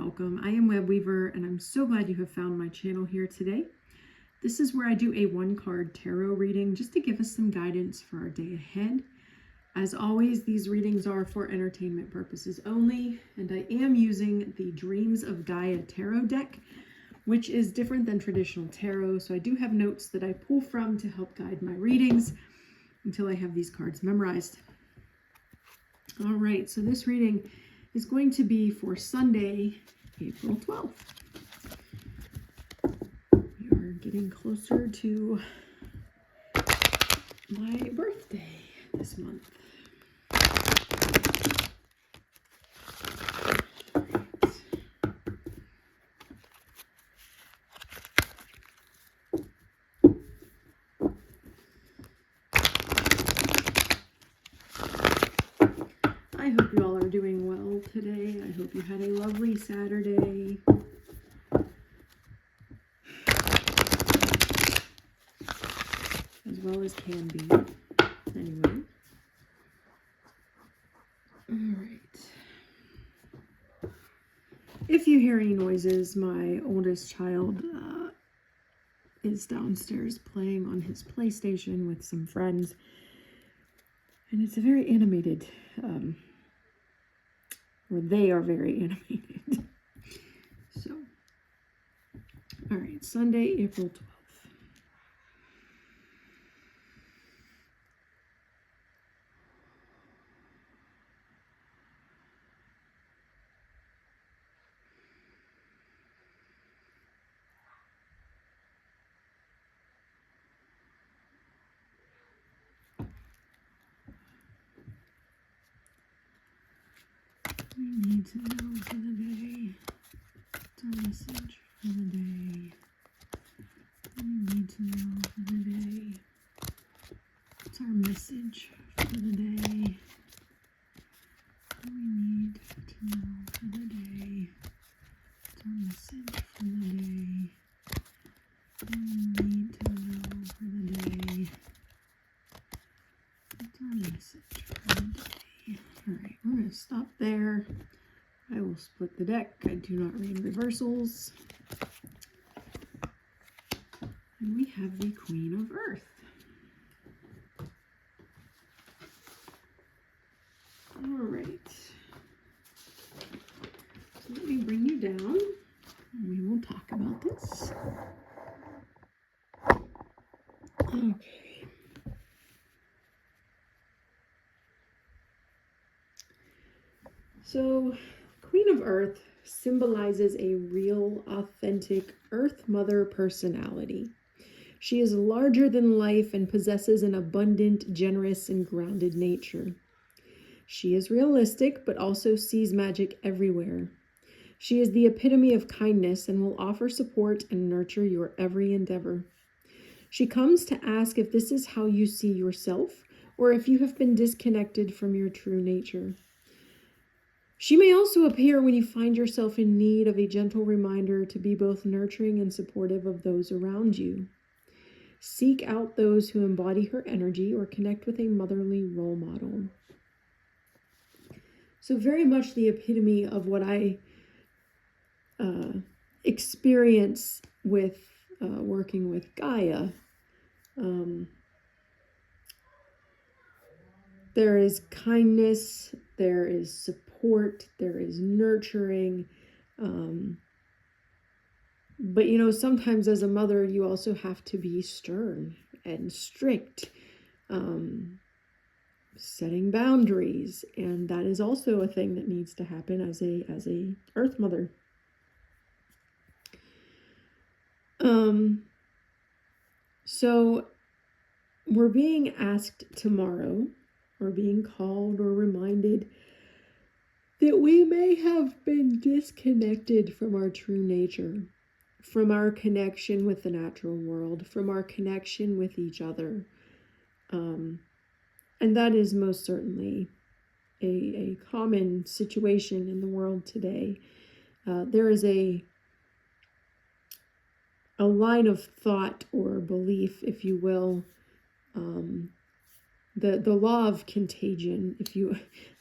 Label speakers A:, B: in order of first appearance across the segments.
A: welcome. I am Web Weaver, and I'm so glad you have found my channel here today. This is where I do a one-card tarot reading just to give us some guidance for our day ahead. As always, these readings are for entertainment purposes only, and I am using the Dreams of Gaia tarot deck, which is different than traditional tarot, so I do have notes that I pull from to help guide my readings until I have these cards memorized. All right, so this reading is going to be for Sunday, April 12th. We are getting closer to my birthday this month. I hope you all are doing well today. I hope you had a lovely Saturday. As well as can be. Anyway. Alright. If you hear any noises, my oldest child is downstairs playing on his PlayStation with some friends. And it's a very animated, or they are very animated. So, all right, Sunday, April 12th. We need to know for the day. It's our message for the day. We need to know for the day. It's our message for the day. We need to know for the day. It's our message for the day. We need to know for the day. It's our message for the day. Alright, we're going to stop there. I will split the deck. I do not read reversals. And we have the Queen of Earth. Alright. So let me bring you down and we will talk about this. Okay. So, Queen of Earth symbolizes a real, authentic Earth Mother personality. She is larger than life and possesses an abundant, generous, and grounded nature. She is realistic, but also sees magic everywhere. She is the epitome of kindness and will offer support and nurture your every endeavor. She comes to ask if this is how you see yourself, or if you have been disconnected from your true nature. She may also appear when you find yourself in need of a gentle reminder to be both nurturing and supportive of those around you. Seek out those who embody her energy or connect with a motherly role model. So very much the epitome of what I experience with working with Gaia. There is kindness, there is support, there is nurturing. But, you know, sometimes as a mother, you also have to be stern and strict, setting boundaries. And that is also a thing that needs to happen as a Earth Mother. So we're being asked tomorrow, or being called or reminded that we may have been disconnected from our true nature, from our connection with the natural world, from our connection with each other. And that is most certainly a common situation in the world today. There is a line of thought or belief, if you will, the law of contagion,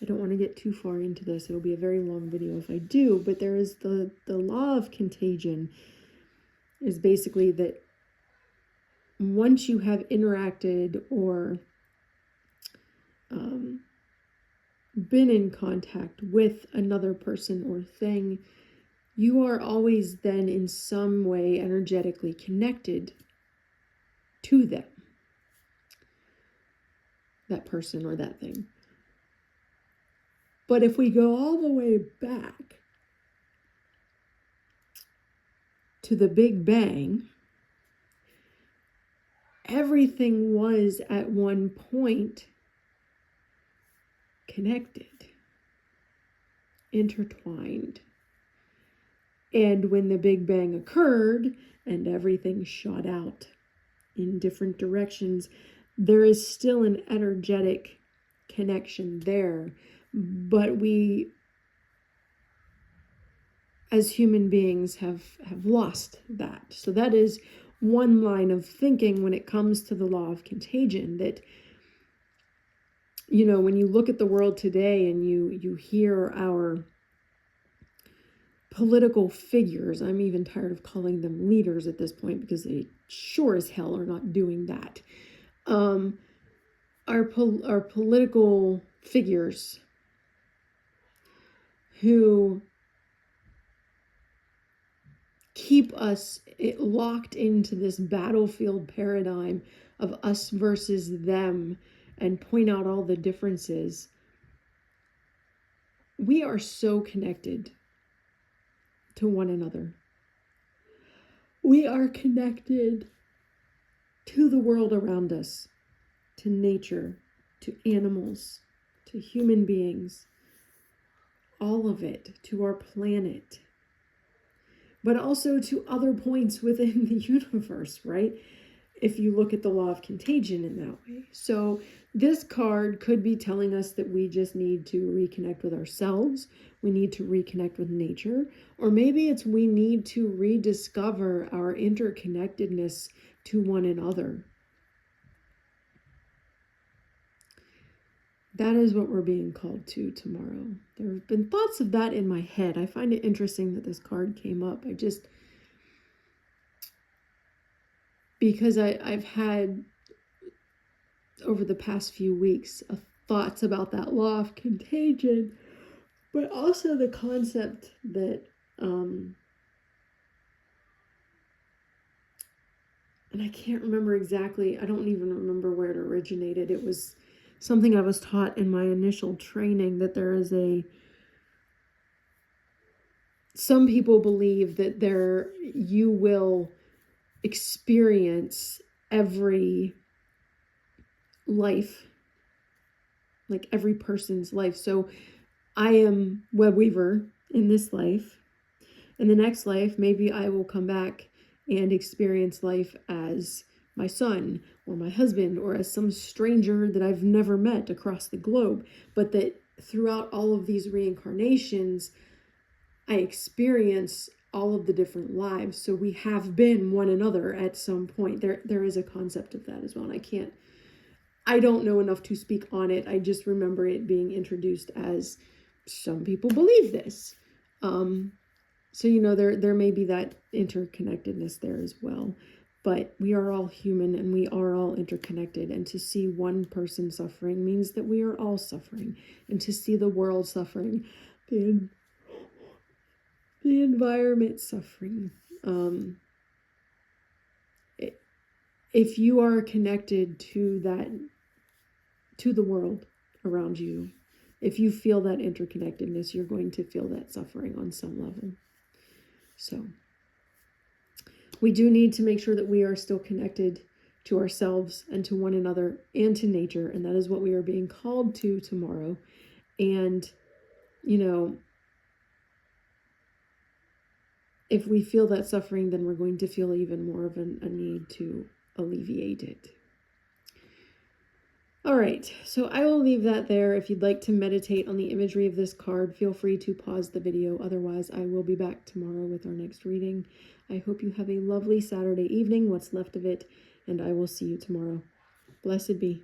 A: I don't want to get too far into this, it'll be a very long video if I do, but there is the law of contagion is basically that once you have interacted or been in contact with another person or thing, you are always then in some way energetically connected to them, that person or that thing. But if we go all the way back to the Big Bang, everything was at one point connected, intertwined. And when the Big Bang occurred and everything shot out in different directions, there is still an energetic connection there. But we, as human beings, have lost that. So that is one line of thinking when it comes to the law of contagion, that, you know, when you look at the world today and you hear our political figures, I'm even tired of calling them leaders at this point because they sure as hell are not doing that. Our political figures who keep us locked into this battlefield paradigm of us versus them and point out all the differences. We are so connected to one another. We are connected to the world around us, to nature, to animals, to human beings, all of it, to our planet, but also to other points within the universe, right? If you look at the law of contagion in that way. So this card could be telling us that we just need to reconnect with ourselves. We need to reconnect with nature. Or maybe it's we need to rediscover our interconnectedness to one another. That is what we're being called to tomorrow. There have been thoughts of that in my head. I find it interesting that this card came up. Because I've had, over the past few weeks, thoughts about that law of contagion, but also the concept that, and I can't remember exactly, I don't even remember where it originated. It was something I was taught in my initial training, that there is some people believe that you will experience every life, like every person's life. So I am Web Weaver in this life. In the next life, maybe I will come back and experience life as my son or my husband or as some stranger that I've never met across the globe. But that throughout all of these reincarnations, I experience all of the different lives. So we have been one another at some point. There is a concept of that as well. And I don't know enough to speak on it. I just remember it being introduced as some people believe this. So, you know, there may be that interconnectedness there as well. But we are all human and we are all interconnected. And to see one person suffering means that we are all suffering. And to see the world suffering, the environment suffering. If you are connected to the world around you, if you feel that interconnectedness, you're going to feel that suffering on some level. So we do need to make sure that we are still connected to ourselves and to one another and to nature. And that is what we are being called to tomorrow. And, you know, if we feel that suffering, then we're going to feel even more of a need to alleviate it. All right, so I will leave that there. If you'd like to meditate on the imagery of this card, feel free to pause the video. Otherwise, I will be back tomorrow with our next reading. I hope you have a lovely Saturday evening, what's left of it, and I will see you tomorrow. Blessed be.